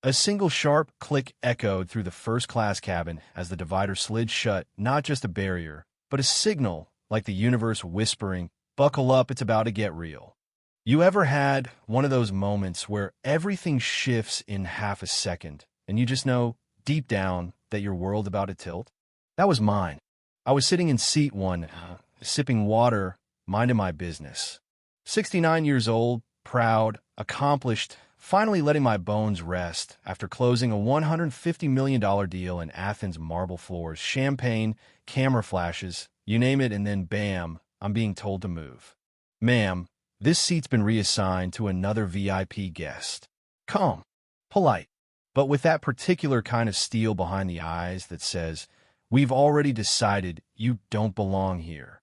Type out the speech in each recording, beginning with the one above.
A single sharp click echoed through the first-class cabin as the divider slid shut, not just a barrier, but a signal like the universe whispering, "Buckle up, it's about to get real." You ever had one of those moments where everything shifts in half a second, and you just know, deep down, that your world about to tilt? That was mine. I was sitting in seat one, sipping water, minding my business. 69 years old, proud, accomplished, finally letting my bones rest after closing a $150 million deal in Athens marble floors, champagne, camera flashes, you name it, and then bam, I'm being told to move. "Ma'am, this seat's been reassigned to another VIP guest." Calm, polite, but with that particular kind of steel behind the eyes that says, "We've already decided you don't belong here."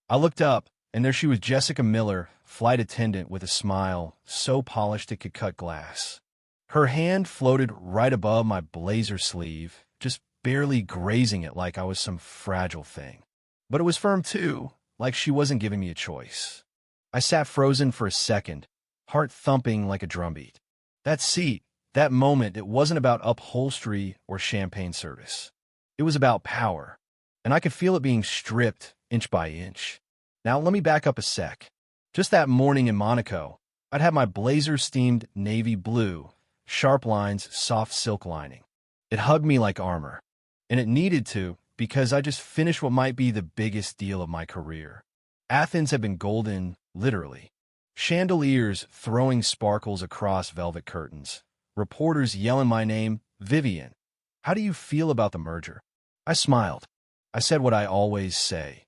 I looked up, and there she was, Jessica Miller, flight attendant, with a smile so polished it could cut glass. Her hand floated right above my blazer sleeve, just barely grazing it like I was some fragile thing. But it was firm too, like she wasn't giving me a choice. I sat frozen for a second, heart thumping like a drumbeat. That seat, that moment, it wasn't about upholstery or champagne service. It was about power, and I could feel it being stripped inch by inch. Now let me back up a sec. Just that morning in Monaco, I'd had my blazer steamed navy blue, sharp lines, soft silk lining. It hugged me like armor, and it needed to, because I just finished what might be the biggest deal of my career. Athens had been golden, literally. Chandeliers throwing sparkles across velvet curtains. Reporters yelling my name, "Vivian, how do you feel about the merger?" I smiled. I said what I always say.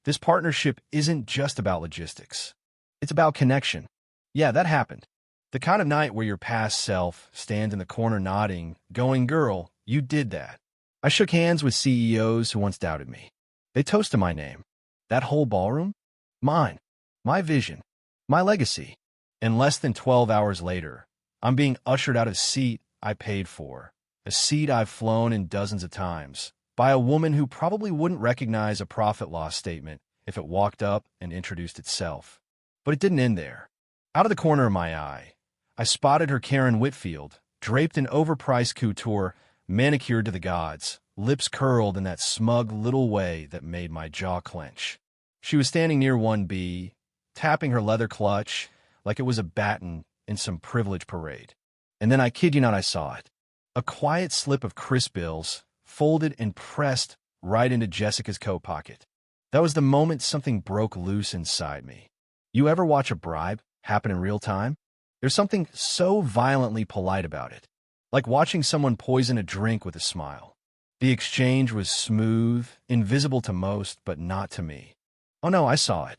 This partnership isn't just about logistics. It's about connection. Yeah, that happened. The kind of night where your past self stands in the corner nodding, going, "Girl, you did that." I shook hands with CEOs who once doubted me. They toasted my name. That whole ballroom? Mine. My vision. My legacy. And less than 12 hours later, I'm being ushered out of a seat I paid for. A seat I've flown in dozens of times, by a woman who probably wouldn't recognize a profit-loss statement if it walked up and introduced itself. But it didn't end there. Out of the corner of my eye, I spotted her, Karen Whitfield, draped in overpriced couture, manicured to the gods, lips curled in that smug little way that made my jaw clench. She was standing near 1B, tapping her leather clutch like it was a baton in some privilege parade. And then, I kid you not, I saw it. A quiet slip of crisp bills, folded and pressed right into Jessica's coat pocket. That was the moment something broke loose inside me. You ever watch a bribe happen in real time? There's something so violently polite about it, like watching someone poison a drink with a smile. The exchange was smooth, invisible to most, but not to me. Oh no, I saw it.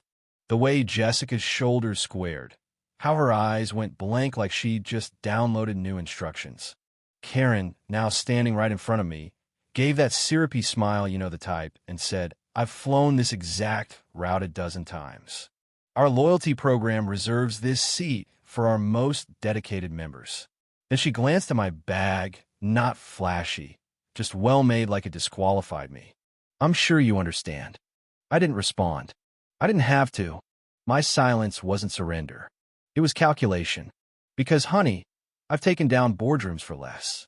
The way Jessica's shoulders squared, how her eyes went blank like she'd just downloaded new instructions. Karen, now standing right in front of me, gave that syrupy smile, you know the type, and said, "I've flown this exact route a dozen times. Our loyalty program reserves this seat for our most dedicated members." Then she glanced at my bag, not flashy, just well-made like it disqualified me. "I'm sure you understand." I didn't respond. I didn't have to. My silence wasn't surrender. It was calculation. Because, honey, I've taken down boardrooms for less.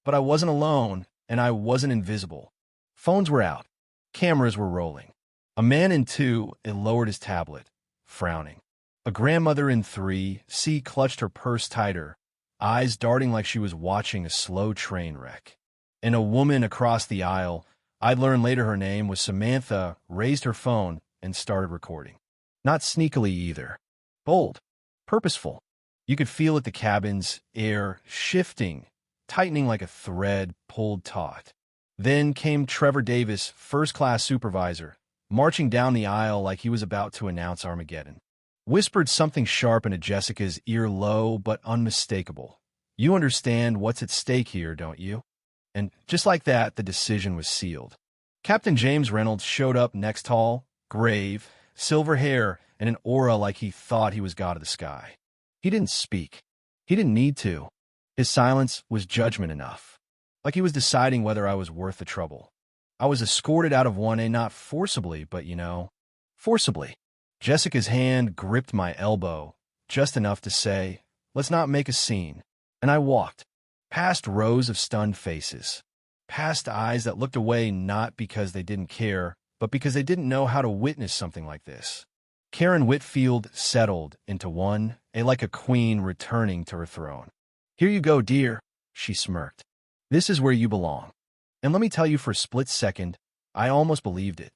But I wasn't alone, and I wasn't invisible. Phones were out. Cameras were rolling. A man in 2, it lowered his tablet, frowning. A grandmother in 3, C, clutched her purse tighter, eyes darting like she was watching a slow train wreck. And a woman across the aisle, I'd learn later her name was Samantha, raised her phone and started recording. Not sneakily either. Bold. Purposeful. You could feel it, the cabin's air shifting, tightening like a thread pulled taut. Then came Trevor Davis, first-class supervisor, marching down the aisle like he was about to announce Armageddon. Whispered something sharp into Jessica's ear, low but unmistakable. "You understand what's at stake here, don't you?" And just like that, the decision was sealed. Captain James Reynolds showed up next, tall, grave, silver hair, and an aura like he thought he was god of the sky. He didn't speak. He didn't need to. His silence was judgment enough. Like he was deciding whether I was worth the trouble. I was escorted out of 1A, not forcibly, but, forcibly. Jessica's hand gripped my elbow, just enough to say, "Let's not make a scene." And I walked. past rows of stunned faces, past eyes that looked away not because they didn't care, but because they didn't know how to witness something like this. Karen Whitfield settled into one, like a queen returning to her throne. "Here you go, dear," she smirked. "This is where you belong." And let me tell you, for a split second, I almost believed it.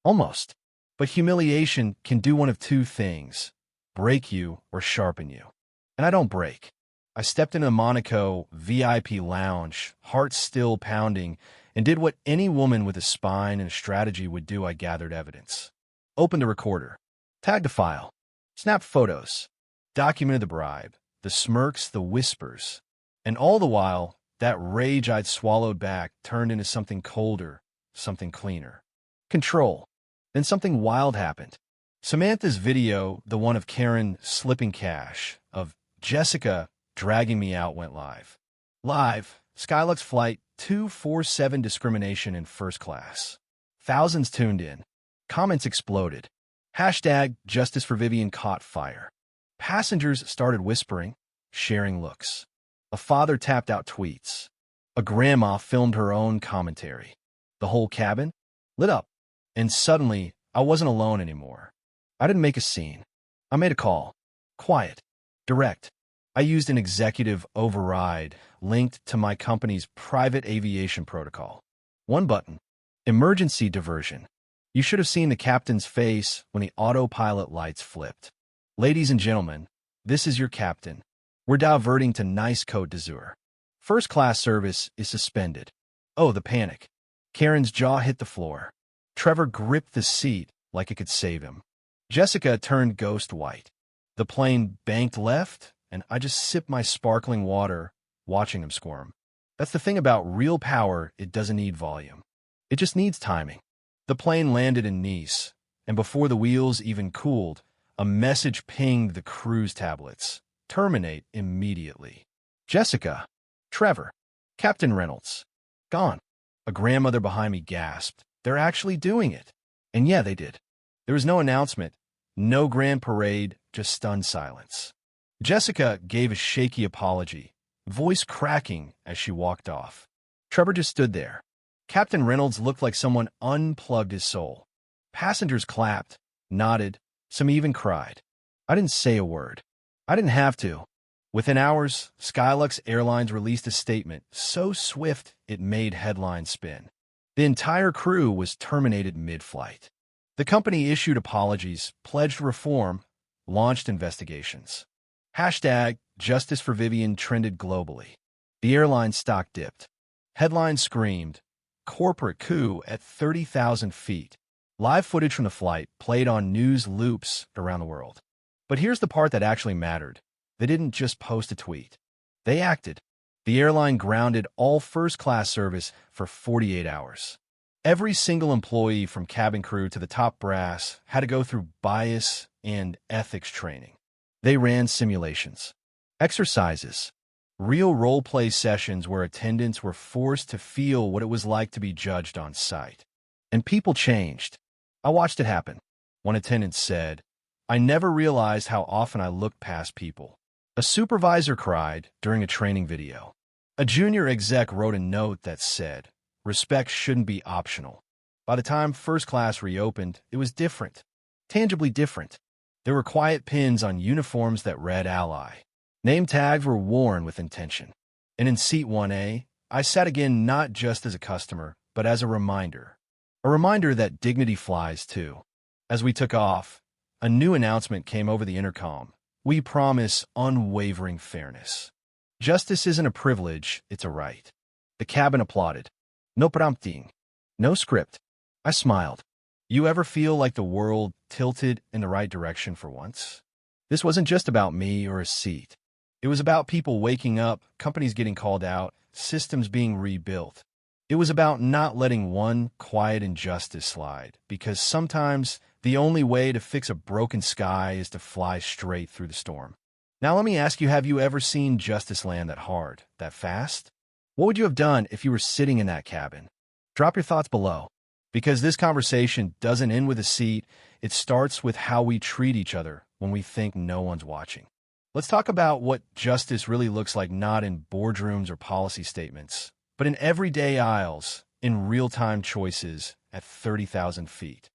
Almost. But humiliation can do one of two things: break you or sharpen you. And I don't break. I stepped into a Monaco VIP lounge, heart still pounding, and did what any woman with a spine and a strategy would do. I gathered evidence. Opened a recorder. Tagged a file. Snapped photos. Documented the bribe, the smirks, the whispers. And all the while, that rage I'd swallowed back turned into something colder, something cleaner. Control. Then something wild happened. Samantha's video, the one of Karen slipping cash, of Jessica dragging me out, went live. Live, Skylux Flight 247, discrimination in first class. Thousands tuned in. Comments exploded. Hashtag Justice for Vivian caught fire. Passengers started whispering, sharing looks. A father tapped out tweets. A grandma filmed her own commentary. The whole cabin lit up. And suddenly, I wasn't alone anymore. I didn't make a scene. I made a call. Quiet. Direct. I used an executive override linked to my company's private aviation protocol. One button. Emergency diversion. You should have seen the captain's face when the autopilot lights flipped. "Ladies and gentlemen, this is your captain. We're diverting to nice Côte d'Azur. First class service is suspended." Oh, the panic. Karen's jaw hit the floor. Trevor gripped the seat like it could save him. Jessica turned ghost white. The plane banked left, and I just sipped my sparkling water, watching them squirm. That's the thing about real power: it doesn't need volume. It just needs timing. The plane landed in Nice, and before the wheels even cooled, a message pinged the cruise tablets. "Terminate immediately." Jessica. Trevor. Captain Reynolds. Gone. A grandmother behind me gasped. "They're actually doing it." And yeah, they did. There was no announcement, no grand parade, just stunned silence. Jessica gave a shaky apology, voice cracking as she walked off. Trevor just stood there. Captain Reynolds looked like someone unplugged his soul. Passengers clapped, nodded, some even cried. I didn't say a word. I didn't have to. Within hours, Skylux Airlines released a statement so swift it made headlines spin. The entire crew was terminated mid-flight. The company issued apologies, pledged reform, launched investigations. Hashtag Justice for Vivian trended globally. The airline stock dipped. Headlines screamed, "Corporate coup at 30,000 feet." Live footage from the flight played on news loops around the world. But here's the part that actually mattered. They didn't just post a tweet. They acted. The airline grounded all first-class service for 48 hours. Every single employee from cabin crew to the top brass had to go through bias and ethics training. They ran simulations, exercises, real role-play sessions where attendants were forced to feel what it was like to be judged on site. And people changed. I watched it happen. One attendant said, "I never realized how often I looked past people." A supervisor cried during a training video. A junior exec wrote a note that said, "Respect shouldn't be optional." By the time first class reopened, it was different. Tangibly different. There were quiet pins on uniforms that read Ally. Name tags were worn with intention. And in seat 1A, I sat again not just as a customer, but as a reminder. A reminder that dignity flies too. As we took off, a new announcement came over the intercom. "We promise unwavering fairness. Justice isn't a privilege, it's a right." The cabin applauded. No prompting. No script. I smiled. You ever feel like the world tilted in the right direction for once? This wasn't just about me or a seat. It was about people waking up, companies getting called out, systems being rebuilt. It was about not letting one quiet injustice slide, because sometimes the only way to fix a broken sky is to fly straight through the storm. Now let me ask you, have you ever seen justice land that hard, that fast? What would you have done if you were sitting in that cabin? Drop your thoughts below, because this conversation doesn't end with a seat. It starts with how we treat each other when we think no one's watching. Let's talk about what justice really looks like, not in boardrooms or policy statements, but in everyday aisles, in real-time choices at 30,000 feet.